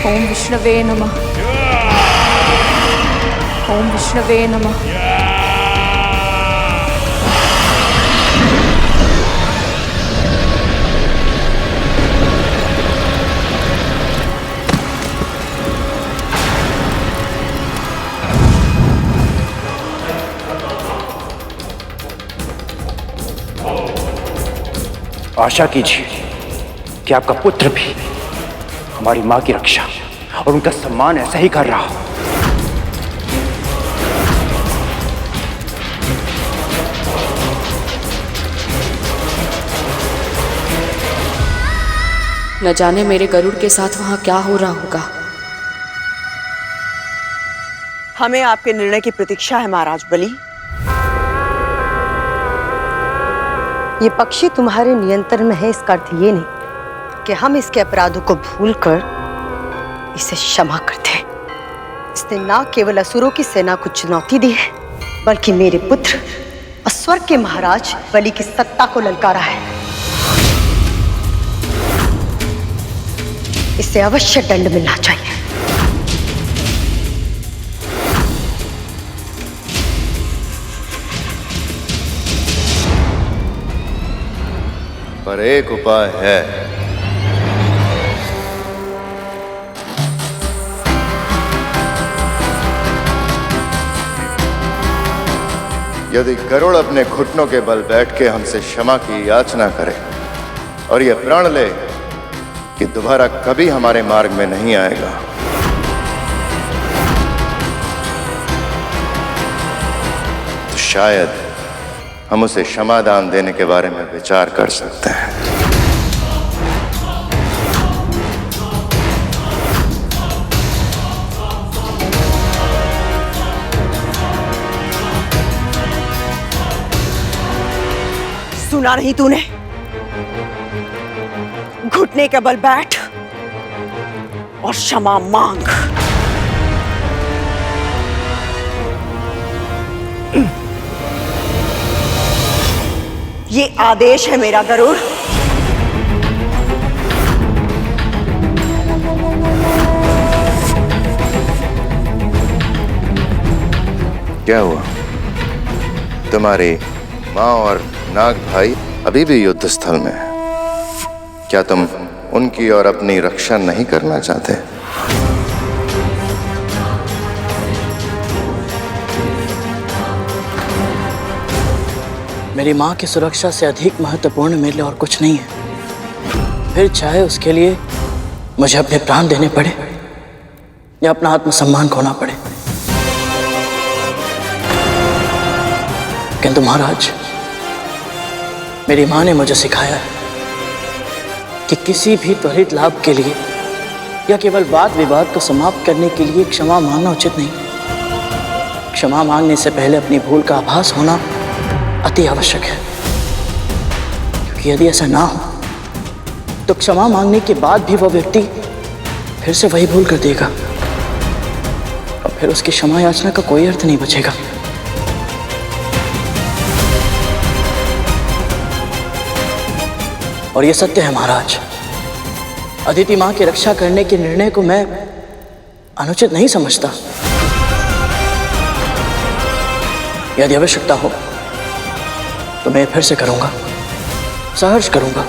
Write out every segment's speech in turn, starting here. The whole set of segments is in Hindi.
ओम विष्णवे नमः। ओम विष्णवे नमः। आशा कीजिए कि आपका पुत्र भी हमारी मां की रक्षा और उनका सम्मान ऐसा ही कर रहा हो। न जाने मेरे गरुड़ के साथ वहां क्या हो रहा होगा। हमें आपके निर्णय की प्रतीक्षा है महाराज बलि। ये पक्षी तुम्हारे नियंत्रण में है, इसका अर्थ ये नहीं कि हम इसके अपराधों को भूलकर इसे क्षमा करते हैं। इसने ना केवल असुरों की सेना को चुनौती दी है, बल्कि मेरे पुत्र और स्वर्ग के महाराज बलि की सत्ता को ललकारा है। इसे अवश्य दंड मिलना चाहिए। पर एक उपाय है। यदि गरुड़ अपने घुटनों के बल बैठ के हमसे क्षमा की याचना करे और यह प्रण ले कि दोबारा कभी हमारे मार्ग में नहीं आएगा, तो शायद हम उसे क्षमादान देने के बारे में विचार कर सकते हैं। सुना नहीं तूने? घुटने के बल बैठ और क्षमा मांग। ये आदेश है मेरा गरुड़। क्या हुआ? तुम्हारी माँ और नाग भाई अभी भी युद्ध स्थल में है। क्या तुम उनकी और अपनी रक्षा नहीं करना चाहते? मेरी माँ की सुरक्षा से अधिक महत्वपूर्ण मेरे लिए और कुछ नहीं है। फिर चाहे उसके लिए मुझे अपने प्राण देने पड़े या अपना आत्मसम्मान खोना पड़े। किंतु महाराज, मेरी माँ ने मुझे सिखाया है कि किसी भी त्वरित लाभ के लिए या केवल वाद विवाद को समाप्त करने के लिए क्षमा मांगना उचित नहीं। क्षमा मांगने से पहले अपनी भूल का आभास होना अति आवश्यक है, क्योंकि यदि ऐसा ना हो तो क्षमा मांगने के बाद भी वह व्यक्ति फिर से वही भूल कर देगा और फिर उसकी क्षमा याचना का कोई अर्थ नहीं बचेगा। और यह सत्य है महाराज, अदिति मां की रक्षा करने के निर्णय को मैं अनुचित नहीं समझता। यदि आवश्यकता हो तो मैं फिर से करूंगा, सहर्ष करूंगा।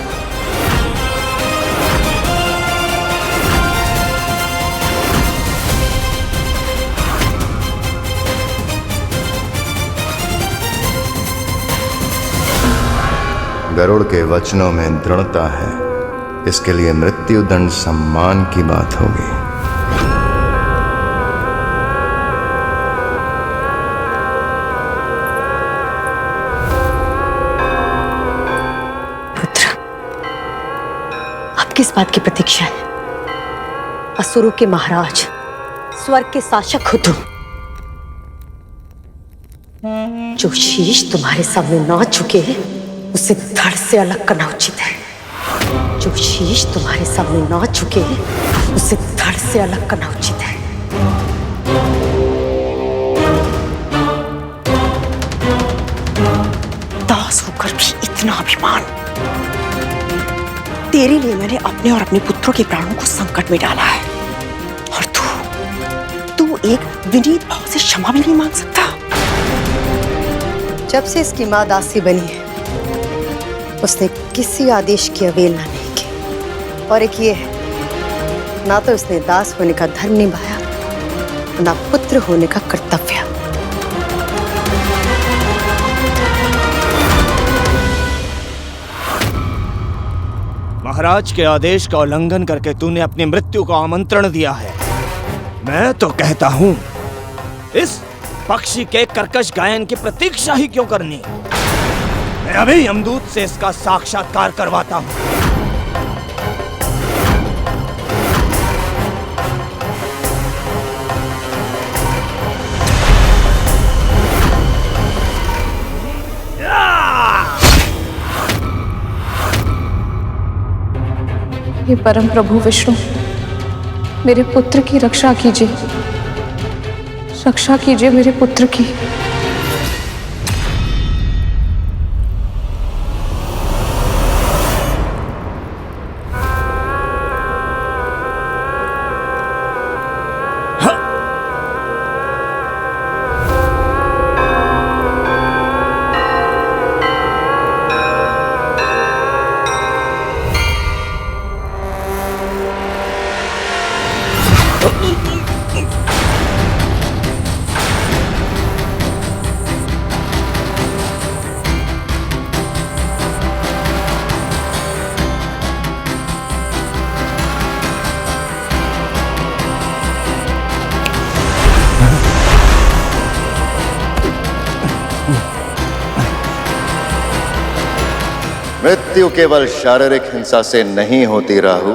गरुड़ के वचनों में दृढ़ता है, इसके लिए मृत्युदंड सम्मान की बात होगी। पुत्र, आप किस बात की प्रतीक्षा है? असुरों के महाराज, स्वर्ग के शासक हो तुम। जो शीश तुम्हारे सामने ना झुके उसे धड़ से अलग करना उचित है। जो शीश तुम्हारे सामने ना झुके उसे धड़ से अलग करना उचित है। दास होकर भी इतना अभिमान। तेरे लिए मैंने अपने और अपने पुत्रों के प्राणों को संकट में डाला है, एक विनीत भाव से क्षमा भी नहीं मांग सकता? जब से इसकी माँ दासी बनी है उसने किसी आदेश की अवहेलना नहीं की। और एक ये है, ना तो उसने दास होने का धर्म निभाया, ना पुत्र होने का कर्तव्य। महाराज के आदेश का उल्लंघन करके तूने अपनी मृत्यु का आमंत्रण दिया है। मैं तो कहता हूं इस पक्षी के कर्कश गायन की प्रतीक्षा ही क्यों करनी। मैं अभी यमदूत से इसका साक्षात्कार करवाता हूं। हे परम प्रभु विष्णु, मेरे पुत्र की रक्षा कीजिए, रक्षा कीजिए मेरे पुत्र की। मृत्यु केवल शारीरिक हिंसा से नहीं होती राहु।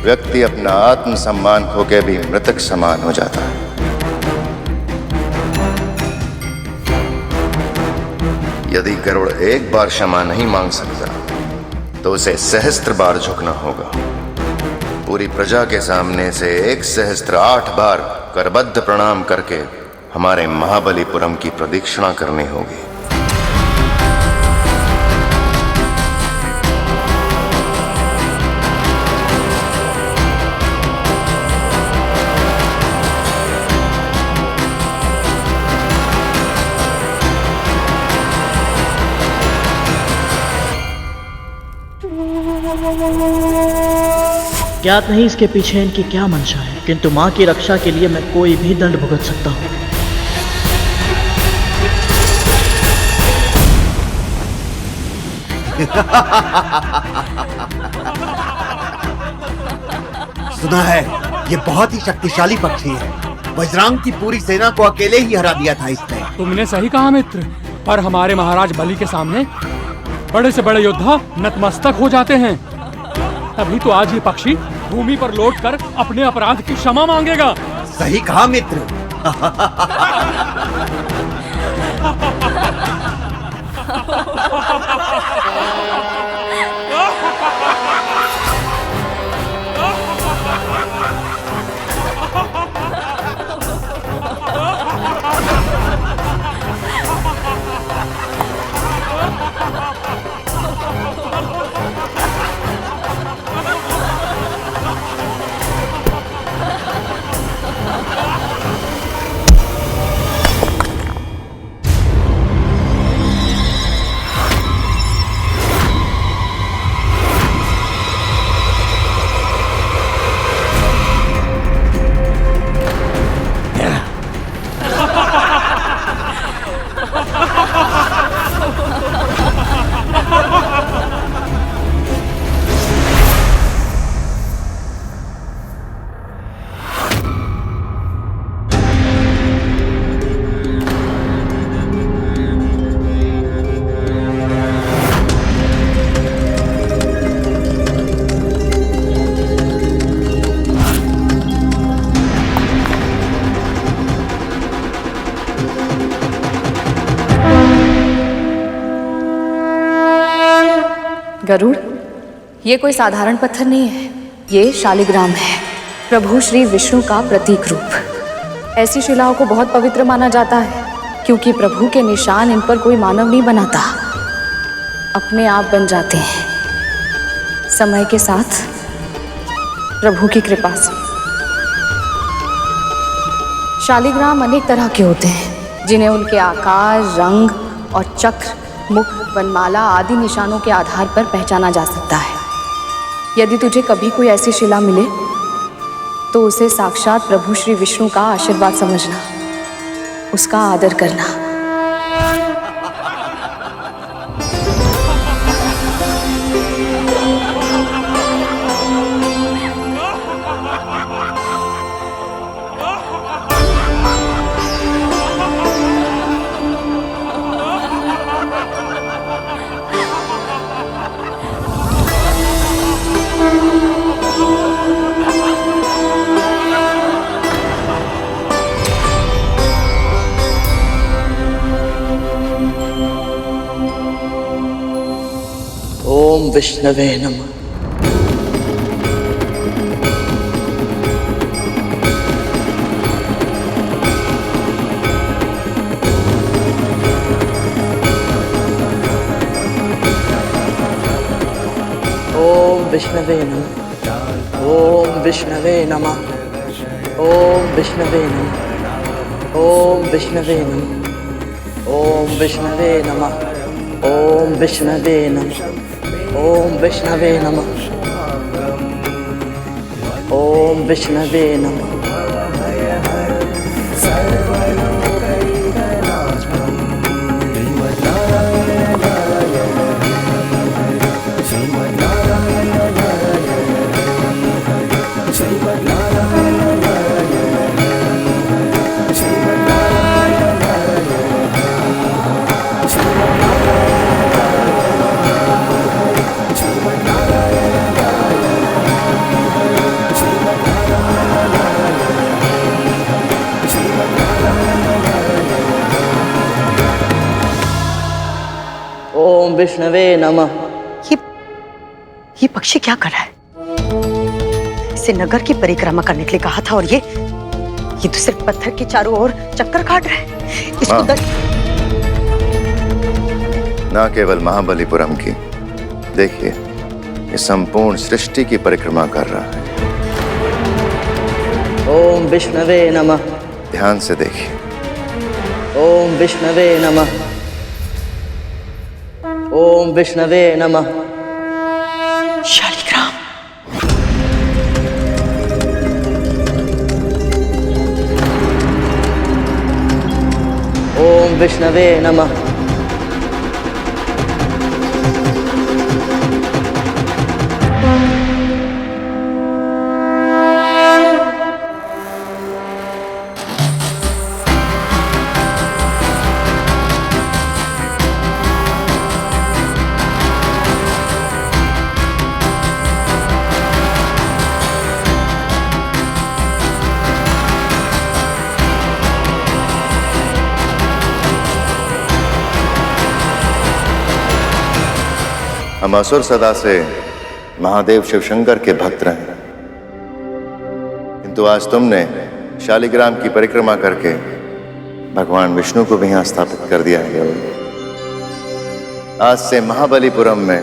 व्यक्ति अपना आत्मसम्मान खो के भी मृतक समान हो जाता है। यदि गरुड़ एक बार क्षमा नहीं मांग सकता तो उसे सहस्त्र बार झुकना होगा। पूरी प्रजा के सामने से 1,008 बार करबद्ध प्रणाम करके हमारे महाबलीपुरम की प्रदक्षिणा करनी होगी। ज्ञात नहीं इसके पीछे इनकी क्या मंशा है, किंतु माँ की रक्षा के लिए मैं कोई भी दंड भुगत सकता हूँ। सुना है ये बहुत ही शक्तिशाली पक्षी है। वज्रांग की पूरी सेना को अकेले ही हरा दिया था इसने। तुमने सही कहा मित्र, पर हमारे महाराज बलि के सामने बड़े से बड़े योद्धा नतमस्तक हो जाते हैं। तभी तो आज ये पक्षी भूमि पर लौटकर अपने अपराध की क्षमा मांगेगा। सही कहा मित्र। गरुड़, ये कोई साधारण पत्थर नहीं है, ये शालिग्राम है, प्रभु श्री विष्णु का प्रतीक रूप। ऐसी शिलाओं को बहुत पवित्र माना जाता है, क्योंकि प्रभु के निशान इन पर कोई मानव नहीं बनाता, अपने आप बन जाते हैं। समय के साथ प्रभु की कृपा से। शालिग्राम अनेक तरह के होते हैं जिन्हें उनके आकार, रंग और चक्र, मुख, वनमाला आदि निशानों के आधार पर पहचाना जा सकता है। यदि तुझे कभी कोई ऐसी शिला मिले तो उसे साक्षात प्रभु श्री विष्णु का आशीर्वाद समझना, उसका आदर करना। ओम विष्णवे नमः। ओम विष्णवे नमः। ओम विष्णवे नमः। ओम विष्णवे नमः। ओम विष्णवे नमः। ओम विष्णवे नमः। ओम विष्णवे नमः। ओम विष्णवे नमः। ओम विष्णवे नमः। ओम विष्णवे नमः। ये पक्षी क्या कर रहा है? इसे नगर की परिक्रमा करने के लिए कहा था और ये तो सिर्फ पत्थर के चारों ओर चक्कर काट रहा है। इसको ना केवल महाबलीपुरम की, देखिए ये संपूर्ण सृष्टि की परिक्रमा कर रहा है। ओम विष्णवे नमः। ध्यान से देखिए। ओम विष्णवे नमः। ओम विष्णवे नमः। शालिग्राम। ओम विष्णवे नमः। हम असुर सदा से महादेव शिव शंकर के भक्त रहे, किंतु आज तुमने शालिग्राम की परिक्रमा करके भगवान विष्णु को भी यहाँ स्थापित कर दिया है। आज से महाबलीपुरम में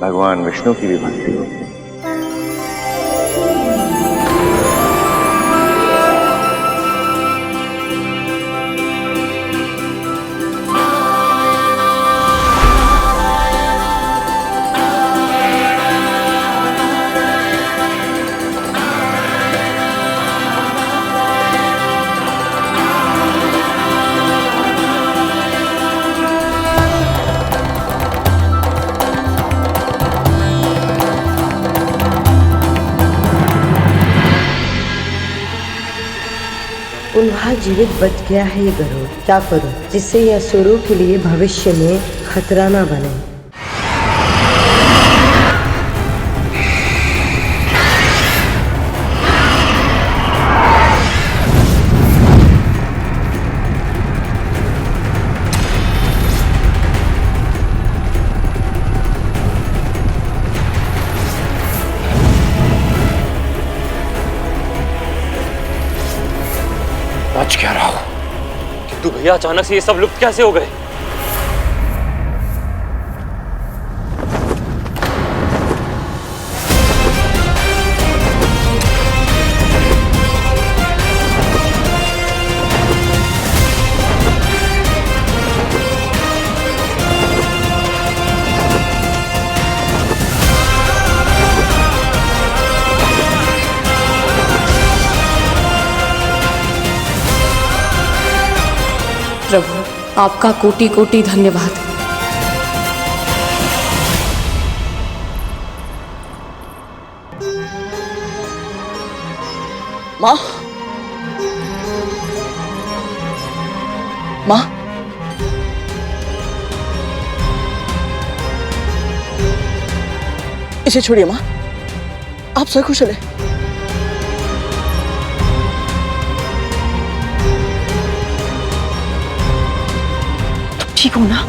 भगवान विष्णु की भी भक्ति होगी। पुनः जीवित बच गया है ये गरुड़। क्या करूं जिससे ये असुरों के लिए भविष्य में खतरा ना बने। बच क्या रहा हो? किंतु भैया अचानक से ये सब लुप्त कैसे हो गए? प्रभु, आपका कोटि कोटि धन्यवाद। माँ, माँ, इसे छोड़िए माँ, आप सकुशल हैं? तुम ठीक हो ना?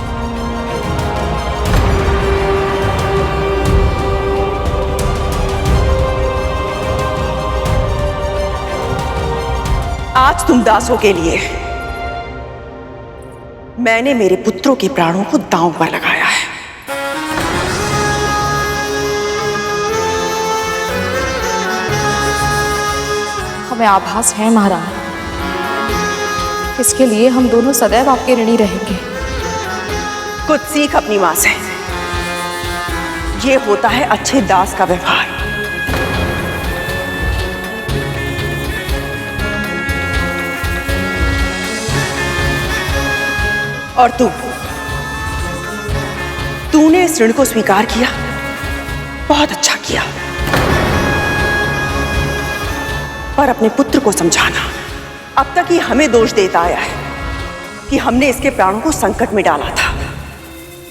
आज तुम दासों के लिए मैंने मेरे पुत्रों के प्राणों को दांव पर लगाया है। हमें आभास है महाराज, इसके लिए हम दोनों सदैव आपके ऋणी रहेंगे। कुछ सीख अपनी मां से। ये होता है अच्छे दास का व्यवहार। और तूने इस ऋण को स्वीकार किया, बहुत अच्छा किया। पर अपने पुत्र को समझाना, अब तक ये हमें दोष देता आया है कि हमने इसके प्राणों को संकट में डाला था,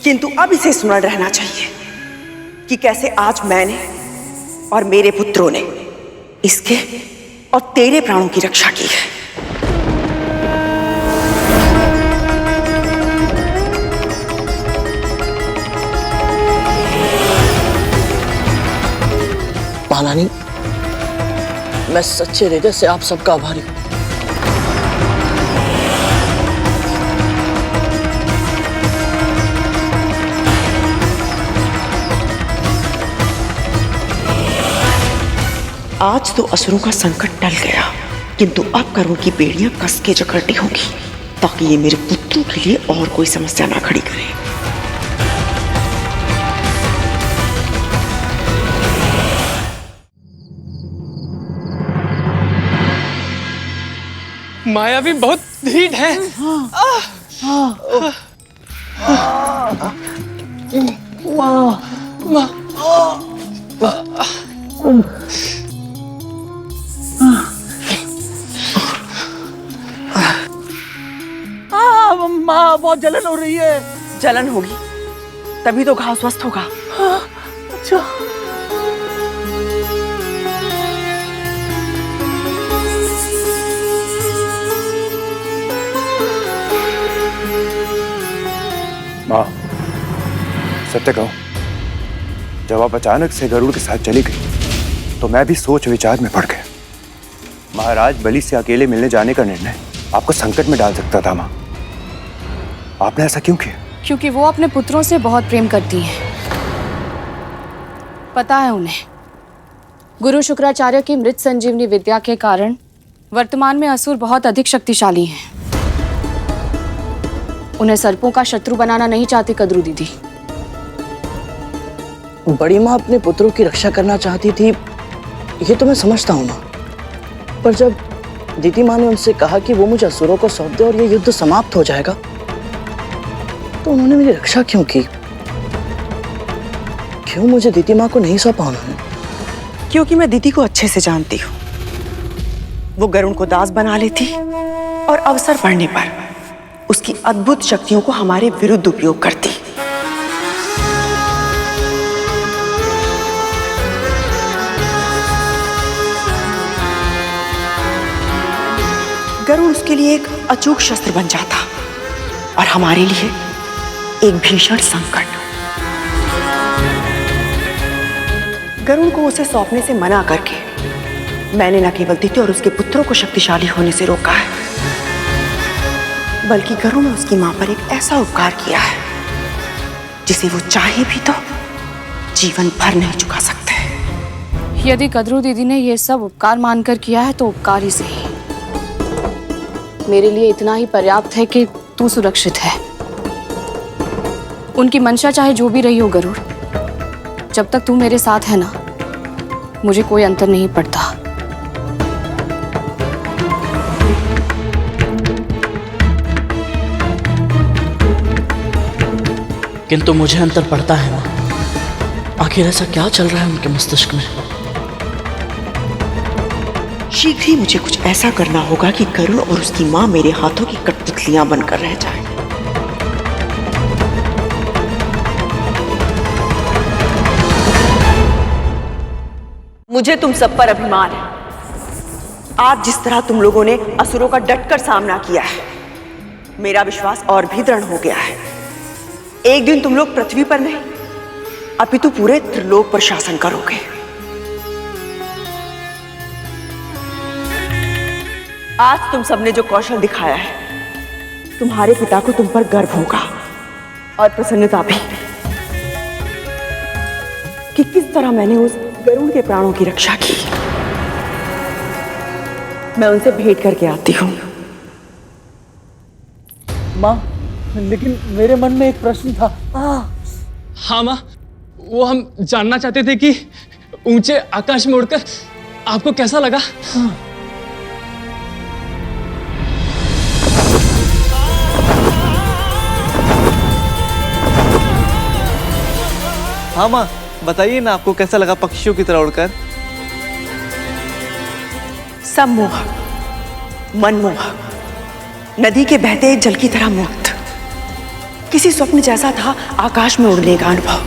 किंतु अब इसे स्मरण रहना चाहिए कि कैसे आज मैंने और मेरे पुत्रों ने इसके और तेरे प्राणों की रक्षा की है। महारानी, मैं सच्चे हृदय से आप सबका आभारी हूं। आज तो असुरों का संकट टल गया, किंतु अब करुण की बेड़ियां कस के जकड़नी होगी ताकि ये मेरे पुत्रों के लिए और कोई समस्या ना खड़ी करे। मायावी बहुत ढीठ है। माँ, बहुत जलन हो रही है। जलन होगी तभी तो घाव स्वस्थ होगा। अच्छा। माँ, सत्य कहूं, जब आप अचानक से गरुड़ के साथ चली गई तो मैं भी सोच विचार में पड़ गया। महाराज बलि से अकेले मिलने जाने का निर्णय आपको संकट में डाल सकता था। माँ, आपने ऐसा क्यों किया? क्योंकि वो अपने पुत्रों से बहुत प्रेम करती हैं। पता है उन्हें, गुरु शुक्राचार्य की मृत संजीवनी विद्या के कारण वर्तमान में असुर बहुत अधिक शक्तिशाली हैं। उन्हें सर्पों का शत्रु बनाना नहीं चाहती कद्रू दीदी। बड़ी माँ अपने पुत्रों की रक्षा करना चाहती थी, ये तो मैं समझता हूँ माँ। पर जब दीदी माँ ने उनसे कहा कि वो मुझे असुरों को सौंप दे और ये युद्ध समाप्त हो जाएगा, तो उन्होंने मेरी रक्षा क्यों की? क्यों मुझे दीदी माँ को नहीं सौंपा उन्होंने? क्योंकि मैं दीदी को अच्छे से जानती हूँ। वो गरुड़ को दास बना लेती और अवसर पड़ने पर उसकी अद्भुत शक्तियों को हमारे विरुद्ध उपयोग करती। गरुड़ उसके लिए एक अचूक शस्त्र बन जाता और हमारे लिए एक भीषण संकट। गरुड़ को उसे सौंपने से मना करके मैंने न केवल दीदी और उसके पुत्रों को शक्तिशाली होने से रोका है, बल्कि गरुड़ ने उसकी मां पर एक ऐसा उपकार किया है जिसे वो चाहे भी तो जीवन भर नहीं चुका सकते। यदि कद्रू दीदी ने ये सब उपकार मानकर किया है तो उपकार ही सही। मेरे लिए इतना ही पर्याप्त है कि तू सुरक्षित है। उनकी मंशा चाहे जो भी रही हो गरुड़, जब तक तू मेरे साथ है ना, मुझे कोई अंतर नहीं पड़ता। किंतु मुझे अंतर पड़ता है माँ। आखिर ऐसा क्या चल रहा है उनके मस्तिष्क में? शीघ्र ही मुझे कुछ ऐसा करना होगा कि गरुड़ और उसकी माँ मेरे हाथों की कठपुतलियां बनकर रह जाएं। मुझे तुम सब पर अभिमान है। आज जिस तरह तुम लोगों ने असुरों का डटकर सामना किया है, मेरा विश्वास और भी दृढ़ हो गया है। एक दिन तुम लोग पृथ्वी पर नहीं अपितु पूरे त्रिलोक पर शासन करोगे। आज तुम सबने जो कौशल दिखाया है, तुम्हारे पिता को तुम पर गर्व होगा और प्रसन्नता भी कि किस तरह मैंने उस गरुड़ के प्राणों की रक्षा की। मैं उनसे भेंट करके आती हूँ। माँ, लेकिन मेरे मन में एक प्रश्न था। हाँ माँ, वो हम जानना चाहते थे कि ऊंचे आकाश में उड़कर आपको कैसा लगा? हाँ माँ, बताइए ना, आपको कैसा लगा पक्षियों की तरह उड़कर? सम्मोहक, मनमोहक, नदी के बहते जल की तरह मुक्त, किसी स्वप्न जैसा था आकाश में उड़ने का अनुभव।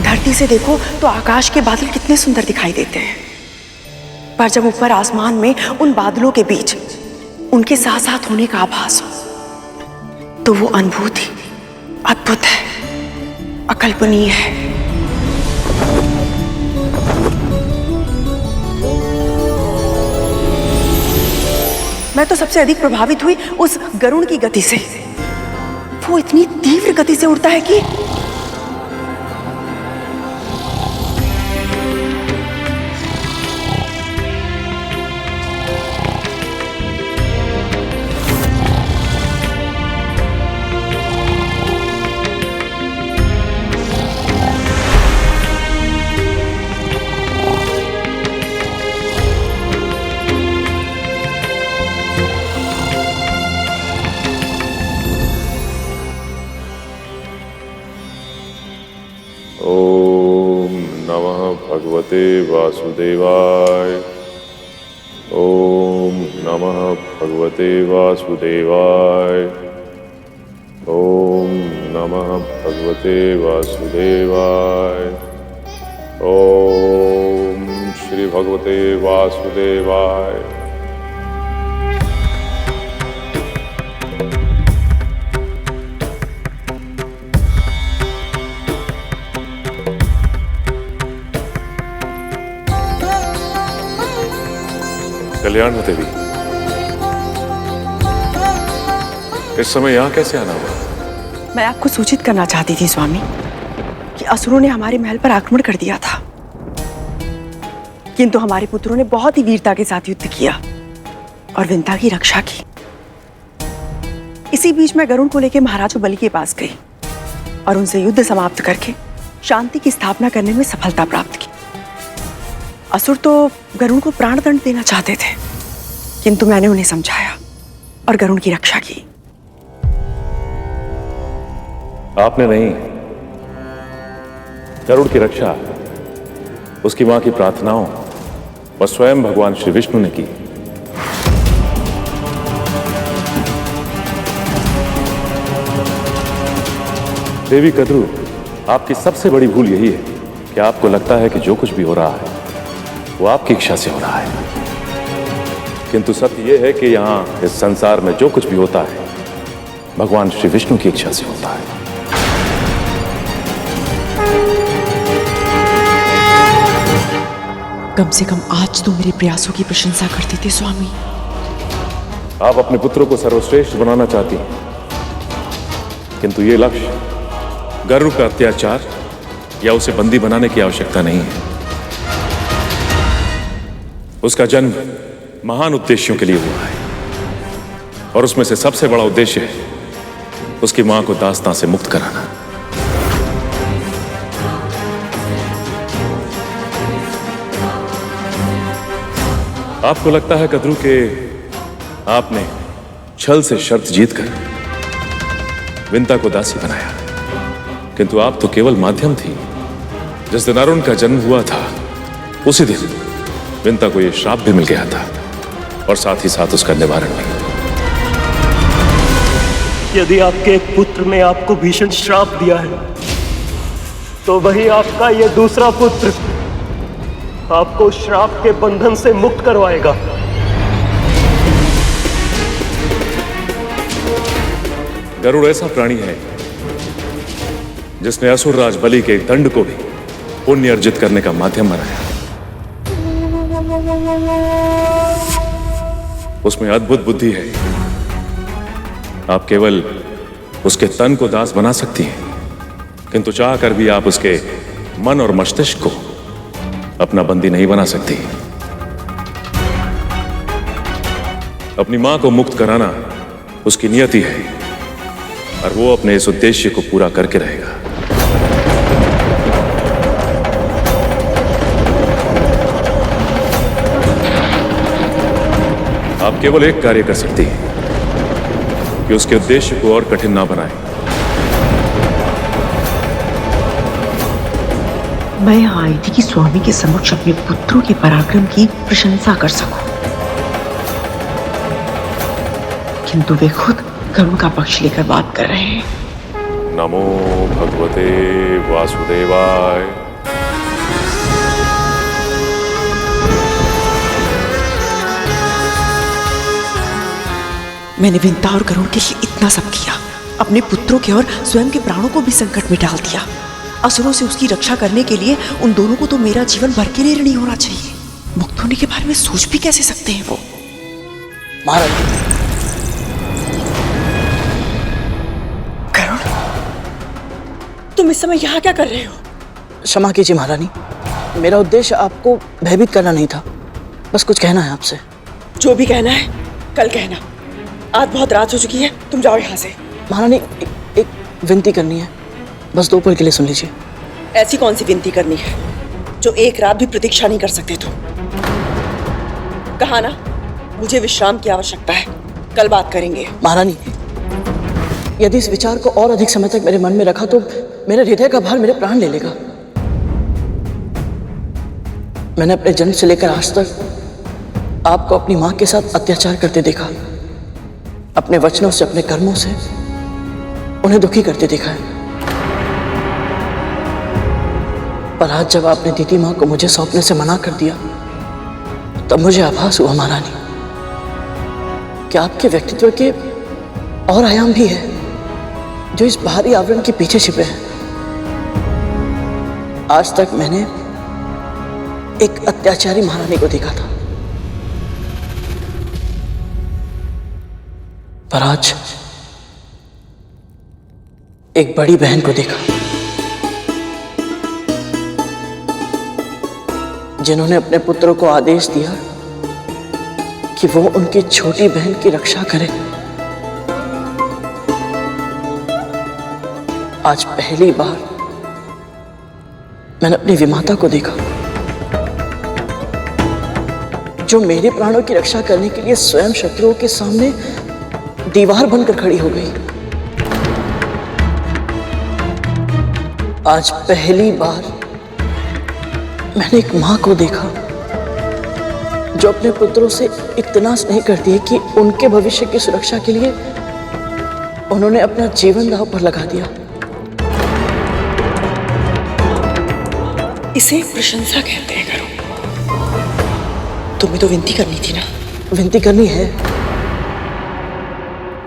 धरती से देखो तो आकाश के बादल कितने सुंदर दिखाई देते हैं, पर जब ऊपर आसमान में उन बादलों के बीच उनके साथ साथ होने का आभास हो तो वो अनुभूति अद्भुत है, अकल्पनीय है। मैं तो सबसे अधिक प्रभावित हुई उस गरुड़ की गति से। वो इतनी तीव्र गति से उड़ता है कि भगवते वासुदेवाय। ओम नमः भगवते वासुदेवाय। ओम नमः भगवते वासुदेवाय। ओम श्री भगवते वासुदेवाय। कल्याण हो देवी, इस समय यहाँ कैसे आना हुआ? मैं आपको सूचित करना चाहती थी स्वामी कि असुरों ने हमारे महल पर आक्रमण कर दिया था, किंतु हमारे पुत्रों ने बहुत ही वीरता के साथ युद्ध किया और विंता की रक्षा की। इसी बीच मैं गरुड़ को लेकर महाराज बलि के पास गई और उनसे युद्ध समाप्त करके शांति की स्थापना करने में सफलता प्राप्त की। असुर तो गरुड़ को प्राणदंड देना चाहते थे, किंतु मैंने उन्हें समझाया और गरुड़ की रक्षा की। आपने नहीं, गरुड़ की रक्षा उसकी मां की प्रार्थनाओं और स्वयं भगवान श्री विष्णु ने की। देवी कद्रू, आपकी सबसे बड़ी भूल यही है कि आपको लगता है कि जो कुछ भी हो रहा है वो आपकी इच्छा से हो रहा है, किंतु सत्य यह है कि यहां इस संसार में जो कुछ भी होता है भगवान श्री विष्णु की इच्छा से होता है। कम से कम आज तो मेरे प्रयासों की प्रशंसा करते थे स्वामी। आप अपने पुत्रों को सर्वश्रेष्ठ बनाना चाहती हैं, किंतु ये लक्ष्य गरुड़ का अत्याचार या उसे बंदी बनाने की आवश्यकता नहीं है। उसका जन्म महान उद्देश्यों के लिए हुआ है और उसमें से सबसे बड़ा उद्देश्य है उसकी मां को दास्तां से मुक्त कराना। आपको लगता है कद्रू के आपने छल से शर्त जीतकर विंता को दासी बनाया, किंतु आप तो केवल माध्यम थी। जिस दिन अरुण का जन्म हुआ था उसी दिन विंता को यह श्राप भी मिल गया था और साथ ही साथ उसका निवारण भी। यदि आपके एक पुत्र ने आपको भीषण श्राप दिया है तो वही आपका ये दूसरा पुत्र आपको श्राप के बंधन से मुक्त करवाएगा। गरुड़ ऐसा प्राणी है जिसने असुरराज बलि के दंड को भी पुण्य अर्जित करने का माध्यम बनाया। उसमें अद्भुत बुद्धि है। आप केवल उसके तन को दास बना सकती हैं, किंतु चाह कर भी आप उसके मन और मस्तिष्क को अपना बंदी नहीं बना सकती। अपनी मां को मुक्त कराना उसकी नियति है और वो अपने इस उद्देश्य को पूरा करके रहेगा। आप केवल एक कार्य कर सकती हैं कि उसके उद्देश्य को और कठिन ना बनाएं। मैं यहाँ आई थी कि स्वामी के समक्ष अपने पुत्रों के पराक्रम की प्रशंसा कर सकूं, किंतु वे खुद गरुड़ का पक्ष लेकर बात कर रहे हैं। नमो भगवते वासुदेवाय। मैंने विंता और गरुड़ के लिए इतना सब किया, अपने पुत्रों के और स्वयं के प्राणों को भी संकट में डाल दिया। असुरों से उसकी रक्षा करने के लिए उन दोनों को तो मेरा जीवन भर के लिए ऋणी होना चाहिए। मुक्त होने के बारे में सोच भी कैसे सकते हैं वो? महाराज, गरुड़, तुम इस समय यहाँ क्या कर रहे हो? क्षमा कीजिए महारानी, मेरा उद्देश्य आपको भयभीत करना नहीं था, बस कुछ कहना है आपसे। जो भी कहना है कल कहना, आज बहुत रात हो चुकी है, तुम जाओ यहाँ से। महारानी, एक विनती करनी है, बस 2 पल के लिए सुन लीजिए। ऐसी कौन सी विनती करनी है जो एक रात भी प्रतीक्षा नहीं कर सकते तुम? कहा ना, मुझे विश्राम की आवश्यकता है, कल बात करेंगे। महारानी, यदि इस विचार को और अधिक समय तक मेरे मन में रखा तो मेरे हृदय का भार मेरे प्राण ले लेगा। मैंने अपने जन्म से लेकर आज तक आपको अपनी मां के साथ अत्याचार करते देखा, अपने वचनों से, अपने कर्मों से उन्हें दुखी करते देखा है। पर आज जब आपने दीदी मां को मुझे सौंपने से मना कर दिया, तब मुझे आभास हुआ महारानी कि आपके व्यक्तित्व के और आयाम भी है जो इस बाहरी आवरण के पीछे छिपे हैं। आज तक मैंने एक अत्याचारी महारानी को देखा था, पर आज एक बड़ी बहन को देखा जिन्होंने अपने पुत्रों को आदेश दिया कि वो उनकी छोटी बहन की रक्षा करे। आज पहली बार मैंने अपनी विमाता को देखा जो मेरे प्राणों की रक्षा करने के लिए स्वयं शत्रुओं के सामने दीवार बनकर खड़ी हो गई। आज पहली बार मैंने एक मां को देखा जो अपने पुत्रों से इतना स्नेह करती है कि उनके भविष्य की सुरक्षा के लिए उन्होंने अपना जीवन दांव पर लगा दिया। इसे प्रशंसा कहते हैं करो। तुम्हें तो विनती करनी थी ना? विनती करनी है,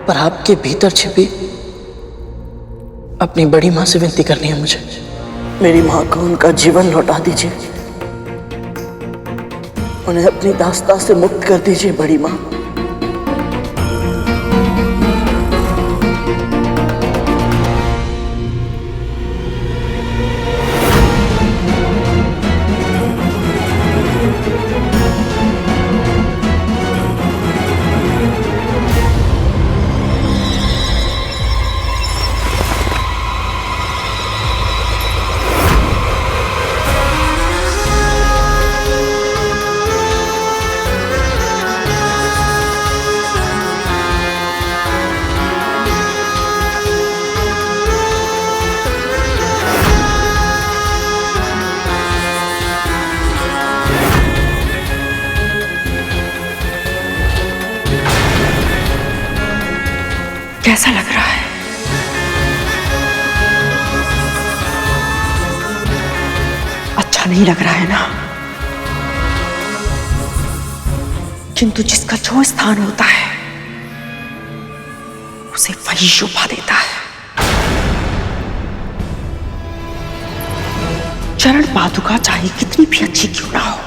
पर आपके भीतर छिपी अपनी बड़ी मां से विनती करनी है मुझे। मेरी मां को उनका जीवन लौटा दीजिए, उन्हें अपनी दास्ता से मुक्त कर दीजिए बड़ी मां। कैसा लग रहा है? अच्छा नहीं लग रहा है ना? किंतु जिसका जो स्थान होता है उसे वही शोभा देता है। चरण पादुका चाहे कितनी भी अच्छी क्यों ना हो,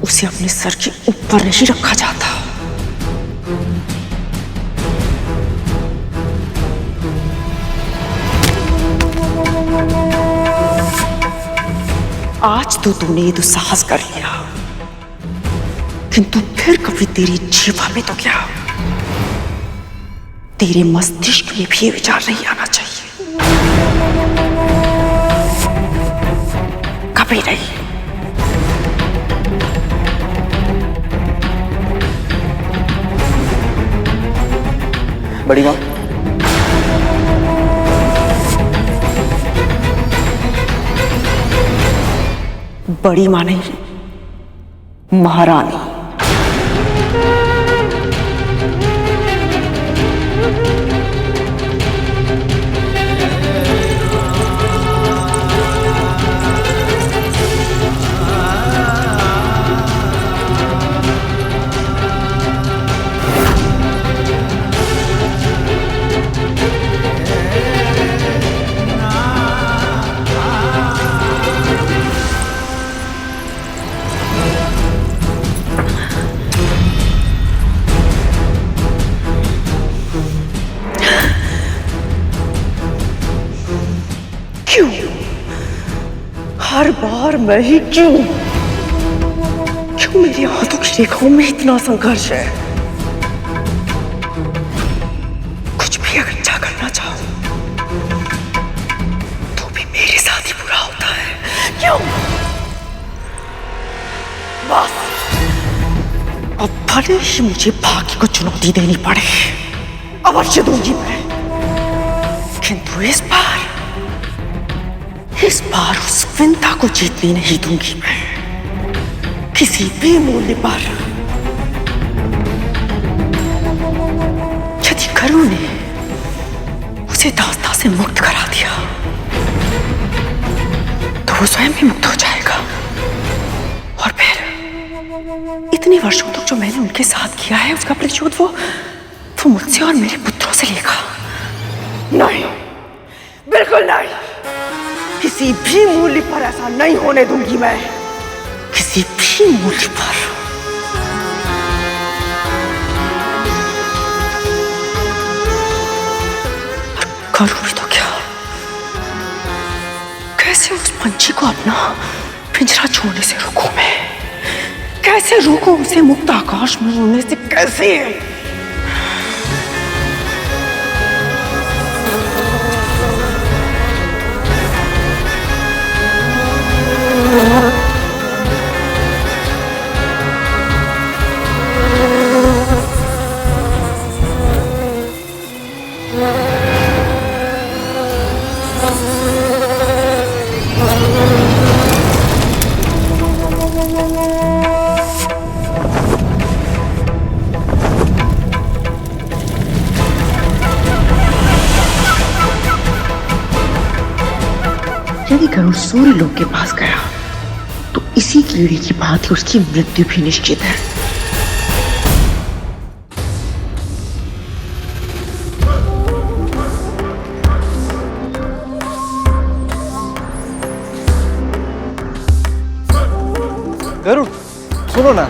उसे अपने सर के ऊपर नहीं रखा जाता। आज तो तूने ये दुस्साहस कर लिया, किंतु फिर कभी तेरी जीवा में तो क्या, तेरे मस्तिष्क में भी ये विचार नहीं आना चाहिए, कभी नहीं। बड़ी माँ, बड़ी माँ नहीं, महारानी। हर बार मैं ही क्यों मेरी हाथों की रेखाओं में इतना संघर्ष है? कुछ भी अगर अच्छा करना चाहो तो भी मेरे साथ ही बुरा होता है। क्यों? बस अब भले ही मुझे भाग्य को चुनौती देनी पड़े, अवश्य दूंगी मैं, किंतु इस बार उस विंता को जीतने नहीं दूंगी मैं, किसी भी मूल्य पर। यदि करू ने उसे दास्ता से मुक्त करा दिया तो वो स्वयं भी मुक्त हो जाएगा, और फिर इतने वर्षों तक जो मैंने उनके साथ किया है उसका प्रतिशोध वो मुझसे और मेरे पुत्रों से लेगा। नहीं, बिल्कुल नहीं, किसी भी मूल्य पर ऐसा नहीं होने दूंगी मैं, किसी भी मूल्य पर। करूं भी तो क्या? कैसे उस पंछी को अपना पिंजरा छोड़ने से रोकूं मैं? कैसे रोकूं उसे मुक्त आकाश में उड़ने से? कैसे? यदि गरुड़ सूर्य लोक के पास गया तो इसी कीड़े की भांति उसकी मृत्यु भी निश्चित है। गरुड़ सुनो ना,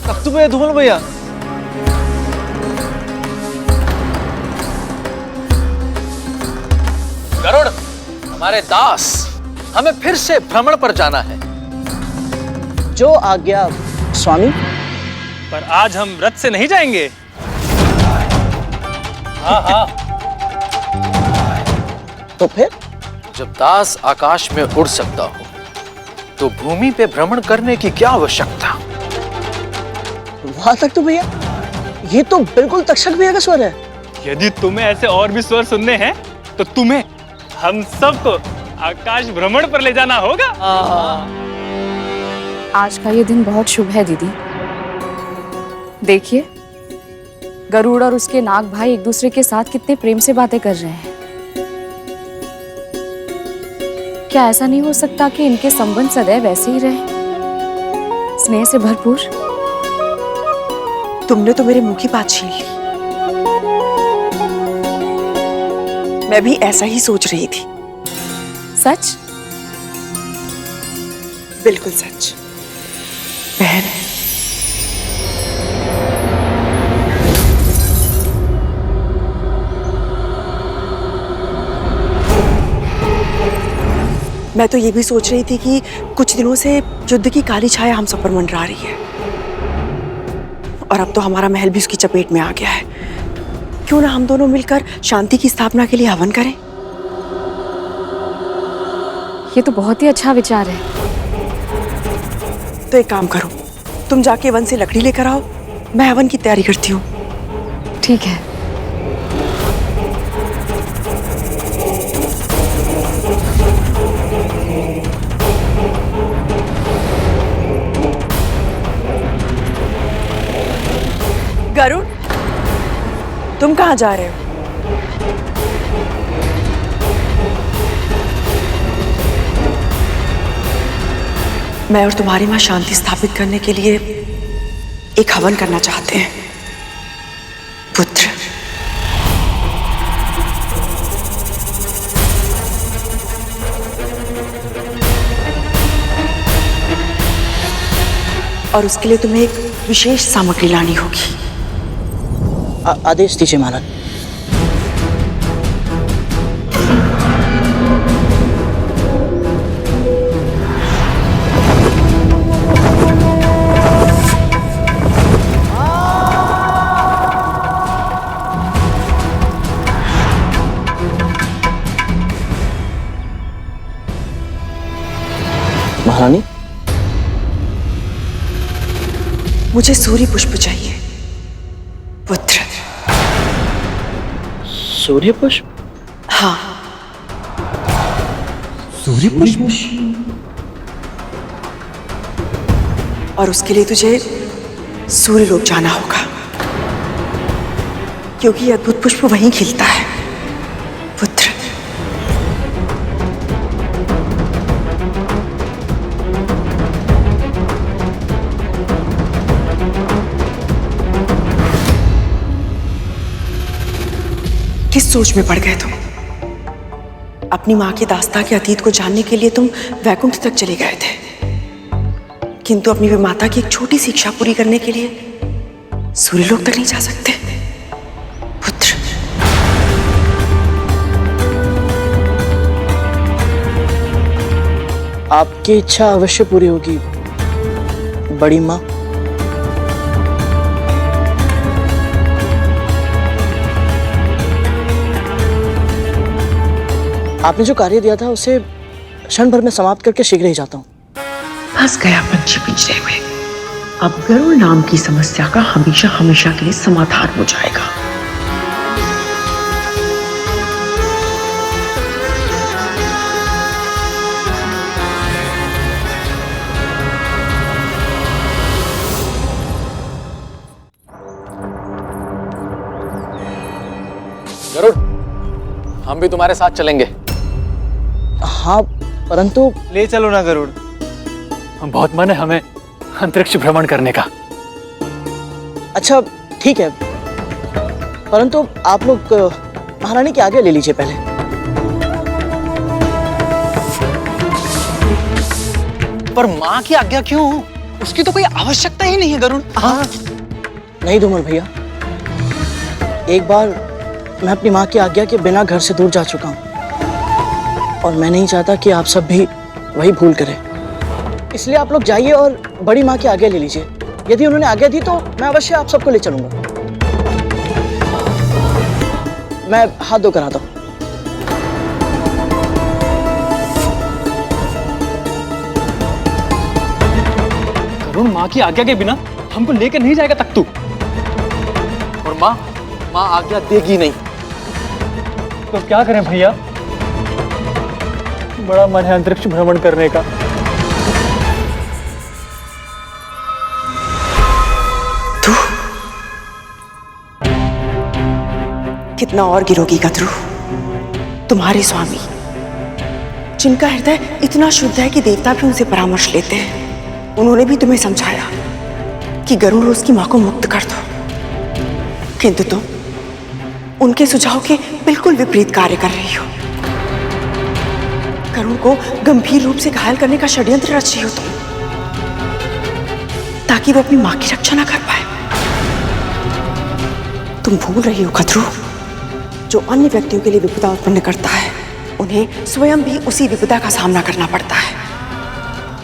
तख्तू भैया, धूमल भैया, गरुड़, हमारे दास, हमें फिर से भ्रमण पर जाना है। जो आज्ञा स्वामी। पर आज हम रथ से नहीं जाएंगे। हाँ हाँ। तो फिर? जब दास आकाश में उड़ सकता हो तो भूमि पे भ्रमण करने की क्या आवश्यकता? वहां तक तो भैया, ये तो बिल्कुल तक्षक भैया का स्वर है। यदि तुम्हें ऐसे और भी स्वर सुनने हैं तो तुम्हें हम सबको आकाश भ्रमण पर ले जाना होगा। आज का ये दिन बहुत शुभ है दीदी। देखिए, गरुड़ और उसके नाग भाई एक दूसरे के साथ कितने प्रेम से बातें कर रहे हैं। क्या ऐसा नहीं हो सकता कि इनके संबंध सदैव ऐसे ही रहे, स्नेह से भरपूर? तुमने तो मेरे मुंह की बात छीन ली। मैं भी ऐसा ही सोच रही थी। सच? बिल्कुल सच। बहन, मैं तो ये भी सोच रही थी कि कुछ दिनों से युद्ध की काली छाया हम सब पर मंडरा रही है, और अब तो हमारा महल भी उसकी चपेट में आ गया है। क्यों ना हम दोनों मिलकर शांति की स्थापना के लिए हवन करें? ये तो बहुत ही अच्छा विचार है। तो एक काम करो, तुम जाके वन से लकड़ी लेकर आओ, मैं हवन की तैयारी करती हूँ। ठीक है। गरुड़, तुम कहाँ जा रहे हो? मैं और तुम्हारी माँ शांति स्थापित करने के लिए एक हवन करना चाहते हैं। पुत्र, और उसके लिए तुम्हें एक विशेष सामग्री लानी होगी। आदेश दीजिए महाराज। महारानी, मुझे सूर्य पुष्प चाहिए पुत्र। सूर्य पुष्प? हाँ, सूर्य पुष्प। और उसके लिए तुझे सूर्यलोक जाना होगा, क्योंकि यह अद्भुत पुष्प वहीं खिलता है पुत्र। किस सोच में पड़ गए तुम? अपनी मां की दास्तां के अतीत को जानने के लिए तुम वैकुंठ तक चले गए थे, किंतु अपनी माता की एक छोटी सी इच्छा पूरी करने के लिए सूर्यलोक तक नहीं जा सकते पुत्र। आपकी इच्छा अवश्य पूरी होगी बड़ी माँ। आपने जो कार्य दिया था उसे क्षण भर में समाप्त करके शीघ्र ही जाता हूँ। फंस गया पंछी पिंजरे में। अब गरुड़ नाम की समस्या का हमेशा हमेशा के लिए समाधान हो जाएगा। गरुड़, हम भी तुम्हारे साथ चलेंगे। हाँ, परंतु ले चलो ना गरुड़, बहुत मन है हमें अंतरिक्ष भ्रमण करने का। अच्छा ठीक है, परंतु आप लोग महारानी के आगे ले लीजिए पहले। पर माँ की आज्ञा क्यों? उसकी तो कोई आवश्यकता ही नहीं है गरुड़। हाँ नहीं धूमल भैया, एक बार मैं अपनी माँ की आज्ञा के बिना घर से दूर जा चुका हूँ, और मैं नहीं चाहता कि आप सब भी वही भूल करें। इसलिए आप लोग जाइए और बड़ी माँ की आज्ञा ले लीजिए। यदि उन्होंने आज्ञा दी तो मैं अवश्य आप सबको ले चलूंगा। मैं हाथ धोकर आता हूँ। गरुड़, माँ की आज्ञा के बिना हमको लेकर नहीं जाएगा तख्तू। और माँ आज्ञा देगी नहीं। तो क्या करें भैया, बड़ा मन है अंतरिक्ष भ्रमण करने का। कितना और गिरोगी गदरू? तुम्हारे स्वामी, जिनका हृदय इतना शुद्ध है कि देवता भी उनसे परामर्श लेते हैं, उन्होंने भी तुम्हें समझाया कि गरुड़ उसकी मां को मुक्त कर दो, किंतु तुम उनके सुझाव के बिल्कुल विपरीत कार्य कर रही हो। गरुड़ को गंभीर रूप से घायल करने का षड्यंत्र रच रही हो तुम, ताकि वो अपनी मां की रक्षा ना कर पाए। तुम भूल रही हो गदरू, जो अन्य व्यक्तियों के लिए विपदा उत्पन्न करता है, उन्हें स्वयं भी उसी विपदा का सामना करना पड़ता है।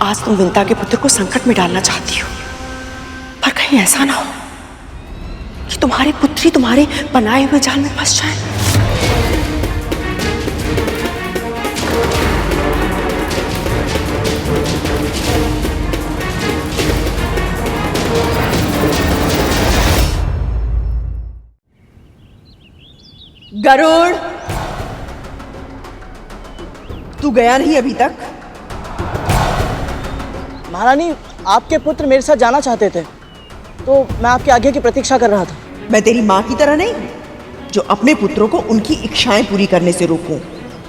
आज तुम विंता के पुत्र को संकट में डालना चाहती हो, पर कहीं ऐसा ना हो कि तुम्हारे पुत्री तुम्हारे बनाए हुए जाल में फंस जाए। गरुड़, तू गया नहीं अभी तक? महारानी, आपके पुत्र मेरे साथ जाना चाहते थे, तो मैं आपके आगे की प्रतीक्षा कर रहा था। मैं तेरी माँ की तरह नहीं, जो अपने पुत्रों को उनकी इच्छाएं पूरी करने से रोकूं,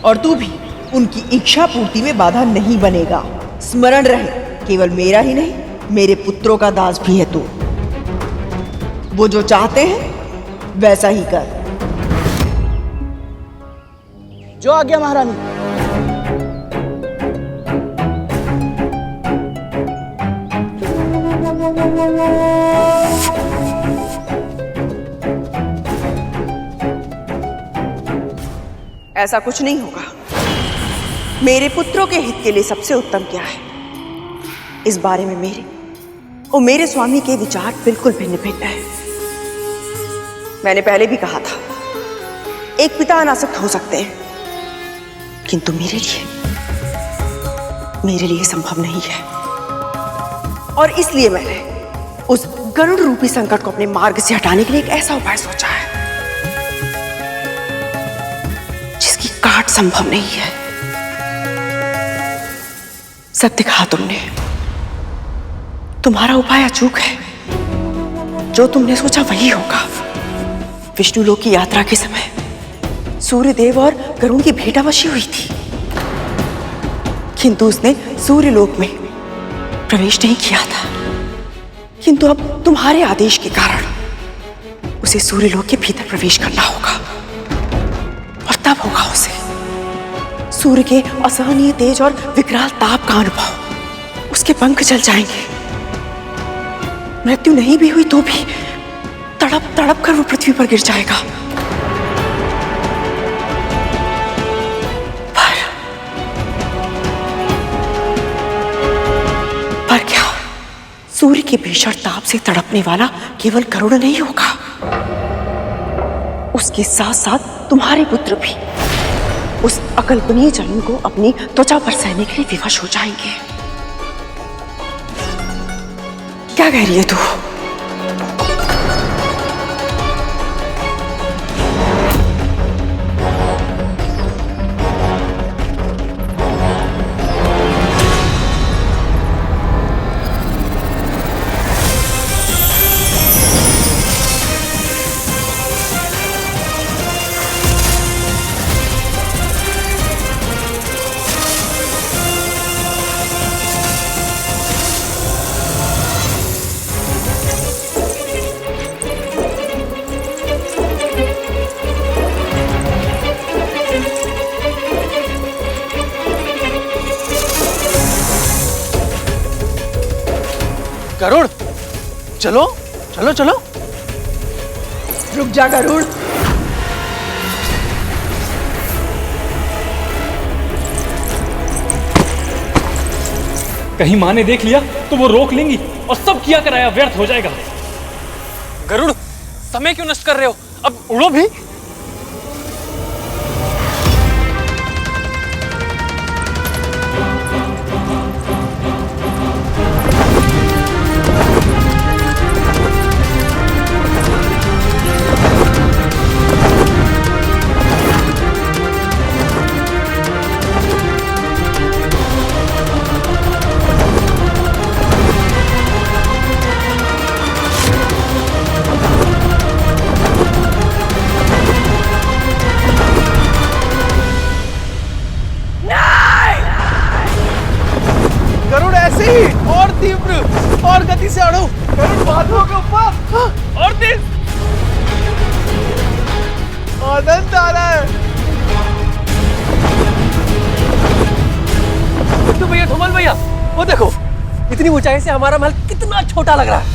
और तू भी उनकी इच्छा पूर्ति में बाधा नहीं बनेगा। स्मरण रहे, केवल मेरा ही नहीं, मेरे पुत्रों का दास भी है तू। वो जो चाहते हैं वैसा ही कर। जो आज्ञा महारानी। ऐसा कुछ नहीं होगा। मेरे पुत्रों के हित के लिए सबसे उत्तम क्या है, इस बारे में मेरे और मेरे स्वामी के विचार बिल्कुल भिन्न भिन्न हैं। मैंने पहले भी कहा था, एक पिता अनासक्त हो सकते हैं, किंतु मेरे लिए संभव नहीं है। और इसलिए मैंने उस गरुड़ रूपी संकट को अपने मार्ग से हटाने के लिए एक ऐसा उपाय सोचा है जिसकी काट संभव नहीं है। सत्य कहा तुमने, तुम्हारा उपाय अचूक है। जो तुमने सोचा वही होगा। विष्णु लोक की यात्रा के समय सूर्यदेव और गरुड़ की भेंटावशी हुई थी, किंतु उसने सूर्यलोक में प्रवेश नहीं किया था। किंतु अब तुम्हारे आदेश के कारण उसे सूर्यलोक के भीतर प्रवेश करना होगा, और तब होगा उसे सूर्य के असहनीय तेज और विकराल ताप का अनुभव। उसके पंख जल जाएंगे। मृत्यु नहीं भी हुई तो भी तड़प तड़प कर वो पृथ्वी पर गिर जाएगा। पर क्या सूर्य के भीषण ताप से तड़पने वाला केवल गरुड़ नहीं होगा, उसके साथ साथ तुम्हारे पुत्र भी उस अकल्पनीय जलन को अपनी त्वचा पर सहने के लिए विवश हो जाएंगे। क्या कह रही है तू? गरुड़, चलो चलो चलो। रुक जा गरुड़। कहीं माँ ने देख लिया तो वो रोक लेंगी और सब किया कराया व्यर्थ हो जाएगा। गरुड़, समय क्यों नष्ट कर रहे हो? अब उड़ो भी। अनंत आ रहा है। तो भैया, धुमल भैया, वो देखो, इतनी ऊंचाई से हमारा महल कितना छोटा लग रहा है।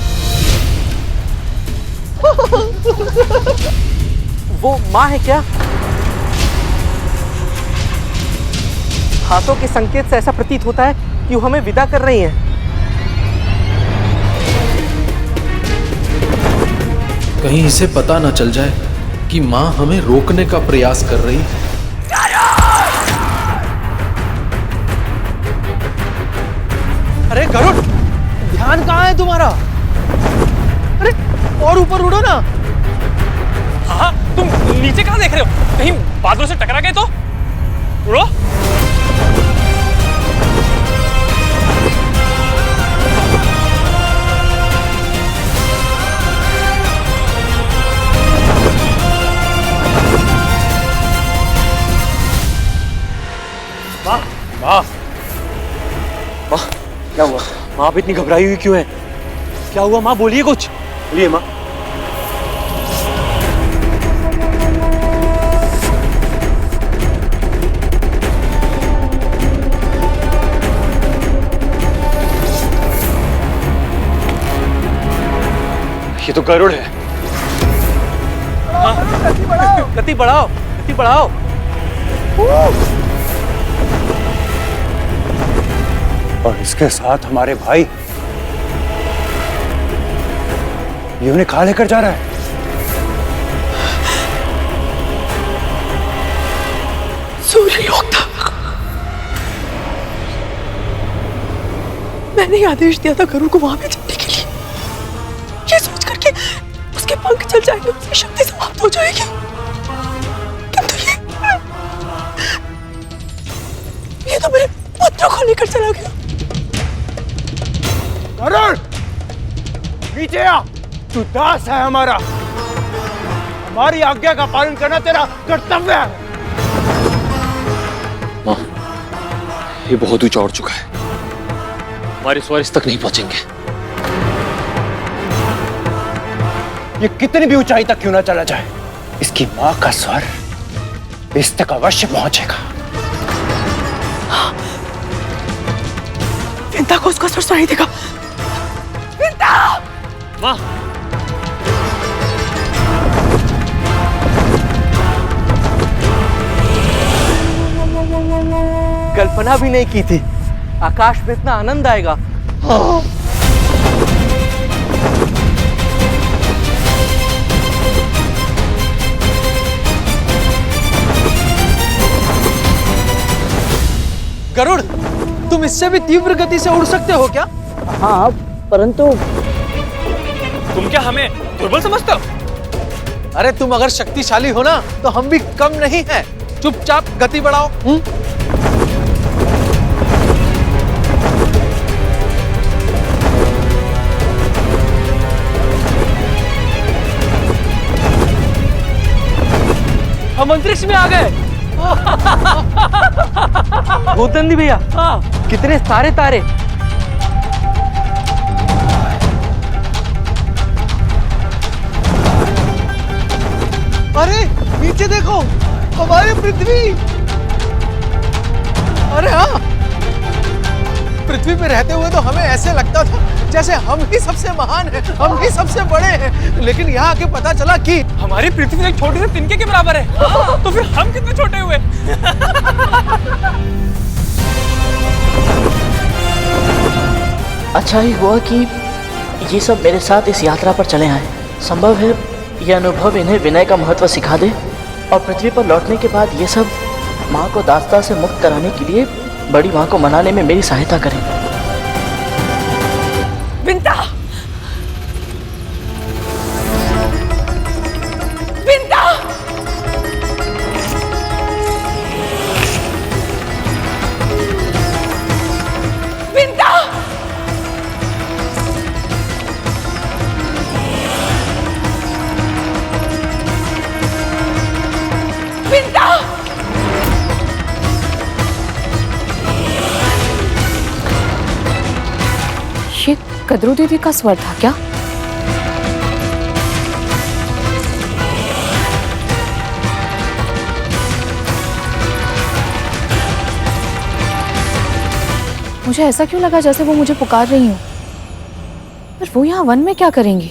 वो माँ है क्या? हाथों के संकेत से ऐसा प्रतीत होता है कि वो हमें विदा कर रही हैं। कहीं इसे पता न चल जाए कि माँ हमें रोकने का प्रयास कर रही है। अरे गरुड़, ध्यान कहाँ है तुम्हारा? अरे और ऊपर उड़ो ना। हाँ, तुम नीचे कहाँ देख रहे हो? कहीं बादलों से टकरा गए तो? उड़ो। माँ, माँ, माँ, क्या हुआ? माँ आप इतनी घबराई हुई क्यों है? क्या हुआ माँ? बोलिए कुछ। बोलिए माँ। ये तो गरुड़ है। गति बढ़ाओ, गति बढ़ाओ, गति बढ़ाओ। और इसके साथ हमारे भाई, ये उन्हें कहाँ लेकर जा रहा है? सूर्यलोक था। मैंने ही आदेश दिया था गरुड़ को वहां पे जाने के लिए, ये सोच करके उसके पंख चल जाएंगे, उसकी शक्ति समाप्त हो जाएगी। किंतु ये तो मेरे पुत्र को लेकर चला गया। गरुड़, नीचे आ। तू दास है हमारा, हमारी आज्ञा का पालन करना तेरा कर्तव्य है। माँ, ये बहुत ऊंचा उड़ चुका है, हमारे स्वर इस तक नहीं पहुंचेंगे। ये कितनी भी ऊंचाई तक क्यों ना चला जाए, इसकी मां का स्वर इस तक अवश्य पहुंचेगा। विंता को उसका स्वर सुनाई देगा। विंता! माँ, कल्पना भी नहीं की थी आकाश में इतना आनंद आएगा। गरुड़, तुम इससे भी तीव्र गति से उड़ सकते हो क्या? हाँ, परंतु तुम क्या हमें दुर्बल समझते हो? अरे तुम अगर शक्तिशाली हो ना तो हम भी कम नहीं हैं। चुपचाप गति बढ़ाओ। हम अंतरिक्ष में आ गए। गोतंदी भैया, कितने सारे तारे। अरे नीचे देखो, हमारी पृथ्वी। अरे हाँ, पृथ्वी पे रहते हुए तो हमें ऐसे लगता था जैसे हम ही सबसे महान हैं, हम ही सबसे बड़े हैं। लेकिन यहाँ आके पता चला कि हमारी पृथ्वी एक छोटे से तिनके के बराबर है। तो फिर हम कितने छोटे हुए? अच्छा ही हुआ कि ये सब मेरे साथ इस यात्रा पर चले आए। संभव है यह अनुभव इन्हें विनय का महत्व सिखा दे और पृथ्वी पर लौटने के बाद ये सब माँ को दासता से मुक्त कराने के लिए बड़ी माँ को मनाने में मेरी सहायता करें। विंता! विंता! विंता! विंता! ये कद्रू दीदी का स्वर था क्या? मुझे ऐसा क्यों लगा जैसे वो मुझे पुकार रही हो। पर वो यहाँ वन में क्या करेंगी?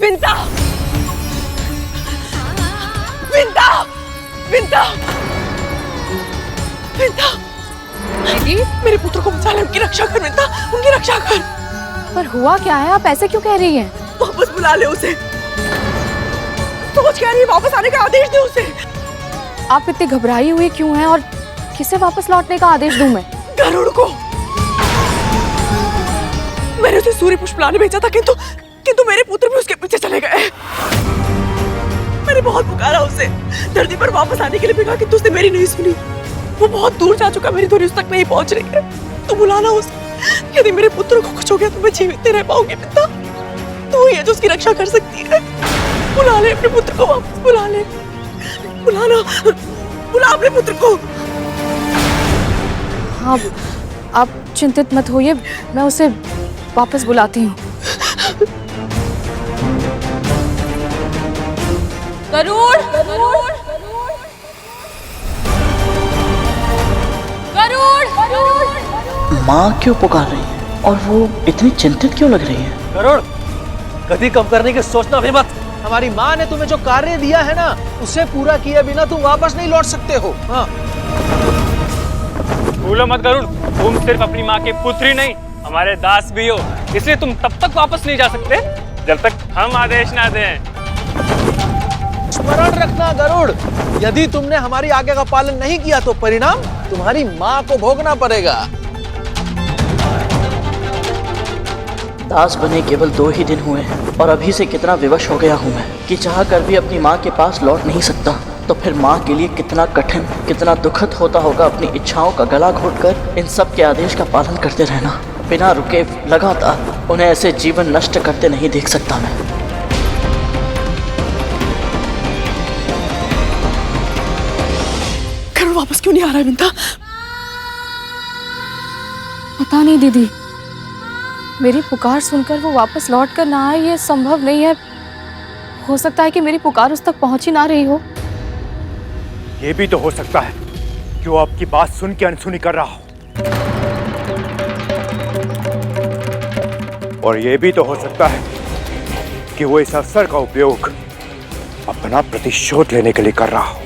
विंता! विंता! विंता! विंता! दीदी, मेरे पुत्र को बचा ले, उनकी रक्षा कर विंता, उनकी रक्षा कर। पर हुआ क्या है? आप ऐसे क्यों कह रही हैं? वापस बुला ले उसे। सोच क्या रही है? वापस आने का आदेश दे उसे। आप इतनी घबराई हुई क्यों हैं और किसे वापस लौटने का आदेश दूं मैं? गरुड़ को। मैंने उसे सूर्य पुष्प लाने भेजा था, किंतु मेरे पुत्र भी उसके पीछे चले गए। मैंने बहुत पुकारा उसे, धरती पर वापस आने के लिए, किंतु उसने मेरी नहीं सुनी। वो बहुत दूर जा चुका, मेरी ध्वनि उस तक नहीं पहुंच रही है। तू बुलाना उसे। यदि मेरे पुत्र को कुछ हो गया तो मैं जीवित नहीं रह पाऊंगी पिता। तू ही है जो उसकी रक्षा कर सकती है। बुला ले अपने पुत्र को, वापस बुला ले। बुलाना, बुला अपने पुत्र को। हाँ, आप चिंतित मत होइए, मैं उसे वापस बुलाती हूँ। गरुड़! गरुड़! गरुड़! माँ क्यों पुकार रही है और वो इतनी चिंतित क्यों लग रही है? गरुड़, गति कम करने की सोचना भी मत। हमारी माँ ने तुम्हें जो कार्य दिया है ना, उसे पूरा किए बिना तुम वापस नहीं लौट सकते हो। हाँ। भूलो मत गरुड़, तुम सिर्फ अपनी माँ के पुत्र ही नहीं, हमारे दास भी हो। इसलिए तुम तब तक वापस नहीं जा सकते जब तक हम आदेश ना दें। स्मरण रखना गरुड़, यदि तुमने हमारी आज्ञा का पालन नहीं किया तो परिणाम तुम्हारी माँ को भोगना पड़ेगा। दास बने केवल 2 ही दिन हुए हैं और अभी से कितना विवश हो गया हूँ मैं कि चाह कर भी अपनी माँ के पास लौट नहीं सकता। तो फिर माँ के लिए कितना कठिन, कितना दुखद होता होगा अपनी इच्छाओं का गला घोटकर इन सब के आदेश का पालन करते रहना, बिना रुके लगातार। उन्हें ऐसे जीवन नष्ट करते नहीं देख सकता मैं। गरुड़ वापस क्यों नहीं आ रहा है विंता? पता नहीं दीदी, मेरी पुकार सुनकर वो वापस लौट कर ना आए, ये संभव नहीं है। हो सकता है कि मेरी पुकार उस तक पहुंच ही ना रही हो। ये भी तो हो सकता है कि वो आपकी बात सुन के अनसुनी कर रहा हो, और ये भी तो हो सकता है कि वो इस अवसर का उपयोग अपना प्रतिशोध लेने के लिए कर रहा हो।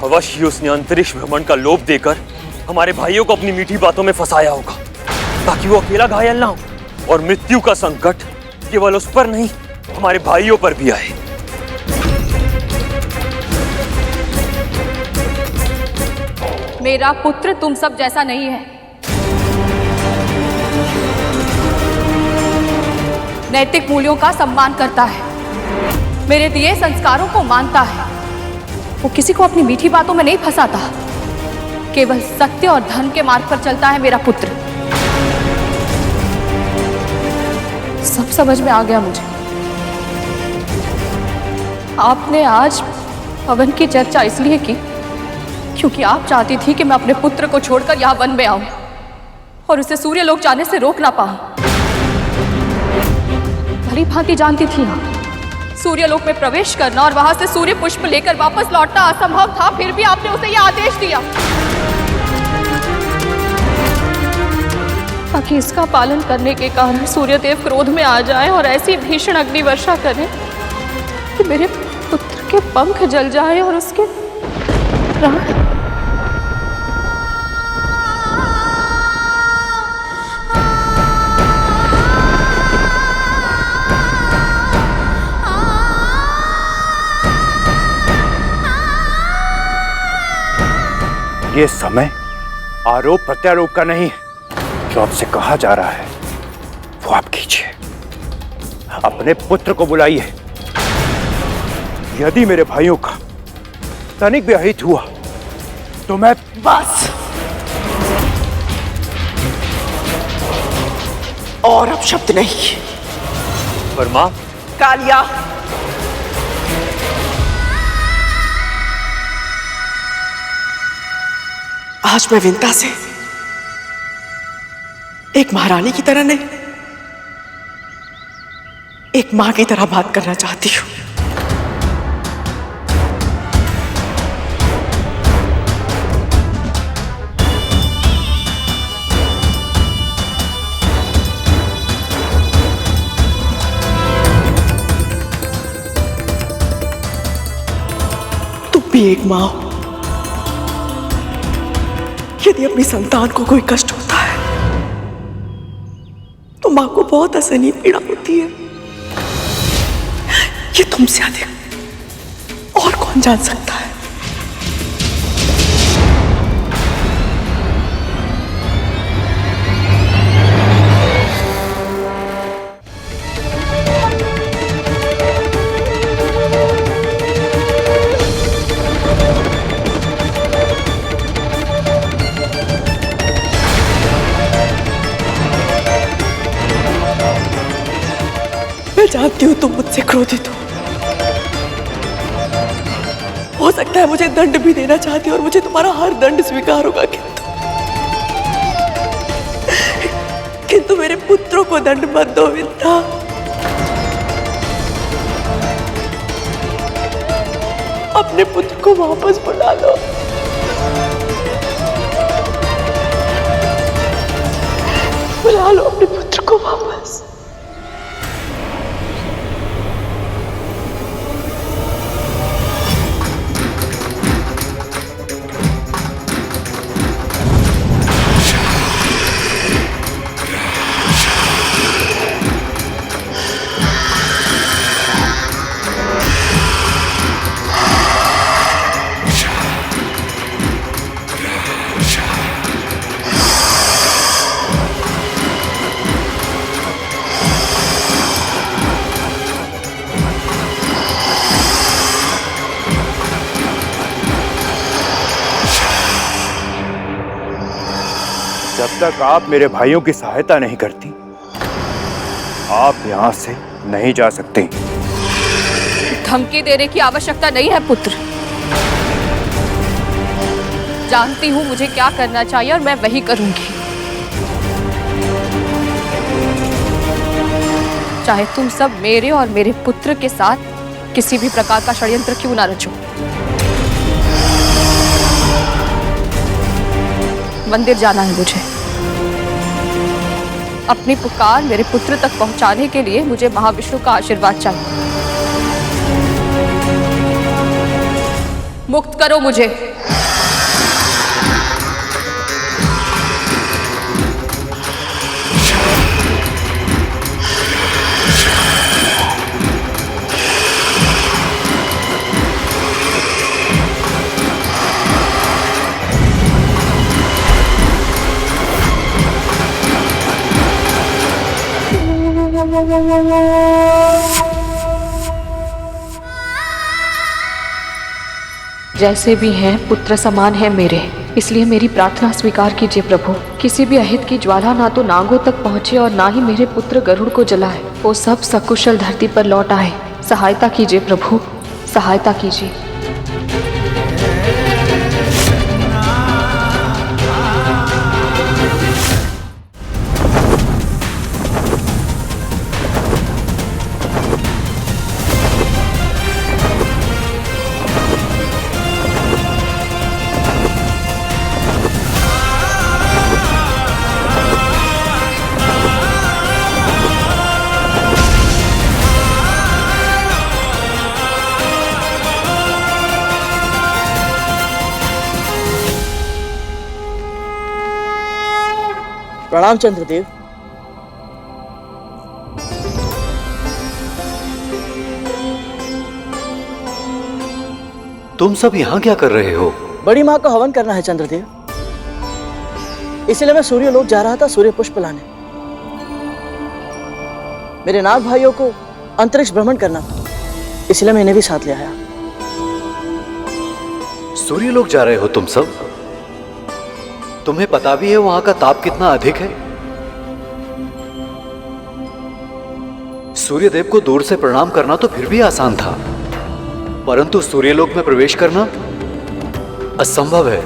अवश्य उसने अंतरिक्ष भ्रमण का लोभ देकर हमारे भाइयों को अपनी मीठी बातों में फंसाया होगा, ताकि वो अकेला घायल ना हो और मृत्यु का संकट केवल उस पर नहीं, हमारे भाइयों पर भी आए। मेरा पुत्र तुम सब जैसा नहीं है। नैतिक मूल्यों का सम्मान करता है, मेरे दिए संस्कारों को मानता है। वो किसी को अपनी मीठी बातों में नहीं फंसाता, केवल सत्य और धन के मार्ग पर चलता है मेरा पुत्र। सब समझ में आ गया मुझे। आपने आज पवन की चर्चा इसलिए की क्योंकि आप चाहती थी कि मैं अपने पुत्र को छोड़कर यहाँ वन में आऊं और उसे सूर्यलोक जाने से रोक ना पाऊं। भली भांति जानती थी आप, सूर्यलोक में प्रवेश करना और वहां से सूर्य पुष्प लेकर वापस लौटना असंभव था, फिर भी आपने उसे यह आदेश दिया ताकि इसका पालन करने के कारण सूर्यदेव क्रोध में आ जाए और ऐसी भीषण अग्नि वर्षा करें कि मेरे पुत्र के पंख जल जाए और उसके प्राण। ये समय आरोप प्रत्यारोप का नहीं है। जो आपसे कहा जा रहा है वो आप कीजिए। अपने पुत्र को बुलाइए। यदि मेरे भाइयों का तनिक भी अहित हुआ तो मैं बस, और अब शब्द नहीं। पर मां, कालिया, आज मैं विंता से एक महारानी की तरह नहीं, एक मां की तरह बात करना चाहती हूं। भी एक माँ हो, यदि अपनी संतान को कोई कष्ट होता है तो माँ को बहुत असहनीय पीड़ा होती है। ये तुमसे अधिक और कौन जान सकता है। मैं जानती हूं तुम मुझसे क्रोधित हो सकता है मुझे दंड भी देना चाहती हो और मुझे तुम्हारा हर दंड स्वीकार होगा, किंतु मेरे पुत्रों को दंड मत दो विद्या। अपने पुत्र को वापस बुला लो। बुला लो अपने पुत्र को वापस। जब तक आप मेरे भाइयों की सहायता नहीं करती, आप यहां से नहीं जा सकते। धमकी देने की आवश्यकता नहीं है पुत्र। जानती हूं मुझे क्या करना चाहिए और मैं वही करूंगी, चाहे तुम सब मेरे और मेरे पुत्र के साथ किसी भी प्रकार का षड्यंत्र क्यों ना रचो। मंदिर जाना है मुझे। अपनी पुकार मेरे पुत्र तक पहुंचाने के लिए मुझे महाविष्णु का आशीर्वाद चाहिए। मुक्त करो मुझे। जैसे भी हैं पुत्र समान है मेरे, इसलिए मेरी प्रार्थना स्वीकार कीजिए प्रभु। किसी भी अहित की ज्वाला ना तो नागों तक पहुँचे और ना ही मेरे पुत्र गरुड़ को जलाए। वो सब सकुशल धरती पर लौट आए। सहायता कीजिए प्रभु, सहायता कीजिए। प्रणाम चंद्रदेव। तुम सब यहाँ क्या कर रहे हो? बड़ी माँ का हवन करना है चंद्रदेव, इसलिए मैं सूर्यलोक जा रहा था सूर्य पुष्प लाने। मेरे नाग भाइयों को अंतरिक्ष भ्रमण करना था, इसलिए मैं इन्हें भी साथ ले आया। सूर्यलोक जा रहे हो तुम सब? तुम्हें पता भी है वहां का ताप कितना अधिक है? सूर्यदेव को दूर से प्रणाम करना तो फिर भी आसान था, परंतु सूर्यलोक में प्रवेश करना असंभव है।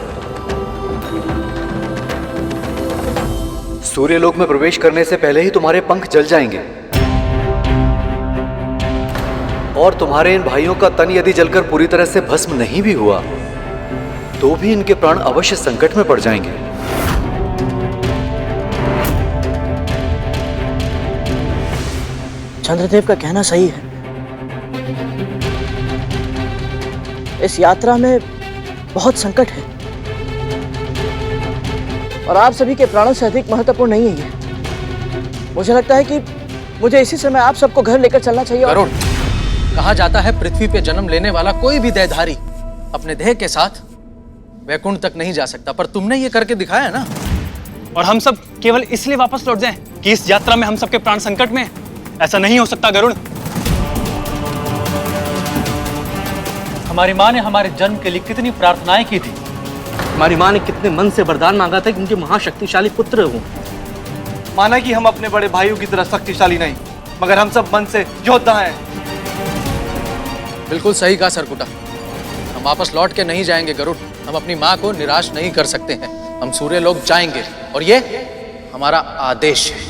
सूर्यलोक में प्रवेश करने से पहले ही तुम्हारे पंख जल जाएंगे और तुम्हारे इन भाइयों का तन यदि जलकर पूरी तरह से भस्म नहीं भी हुआ तो भी इनके प्राण अवश्य संकट में पड़ जाएंगे। चंद्रदेव का कहना सही है। इस यात्रा में बहुत संकट है और आप सभी के प्राणों से अधिक महत्वपूर्ण नहीं है ये। मुझे लगता है कि मुझे इसी समय आप सबको घर लेकर चलना चाहिए। गरुड़, कहा जाता है पृथ्वी पे जन्म लेने वाला कोई भी देहधारी अपने देह के साथ वैकुंठ तक नहीं जा सकता, पर तुमने ये करके दिखाया ना। और हम सब केवल इसलिए वापस लौट जाएं कि इस यात्रा में हम सबके प्राण संकट में हैं। ऐसा नहीं हो सकता गरुड़। हमारी माँ ने हमारे जन्म के लिए कितनी प्रार्थनाएं की थी। हमारी माँ ने कितने मन से वरदान मांगा था कि उनके महाशक्तिशाली पुत्र हों। माना कि हम अपने बड़े भाइयों की तरह शक्तिशाली नहीं, मगर हम सब मन से योद्धा हैं। बिल्कुल सही कहा सरकुटा। हम वापस लौट के नहीं जाएंगे गरुड़। हम अपनी माँ को निराश नहीं कर सकते हैं। हम सूर्य लोक जाएंगे और ये हमारा आदेश है।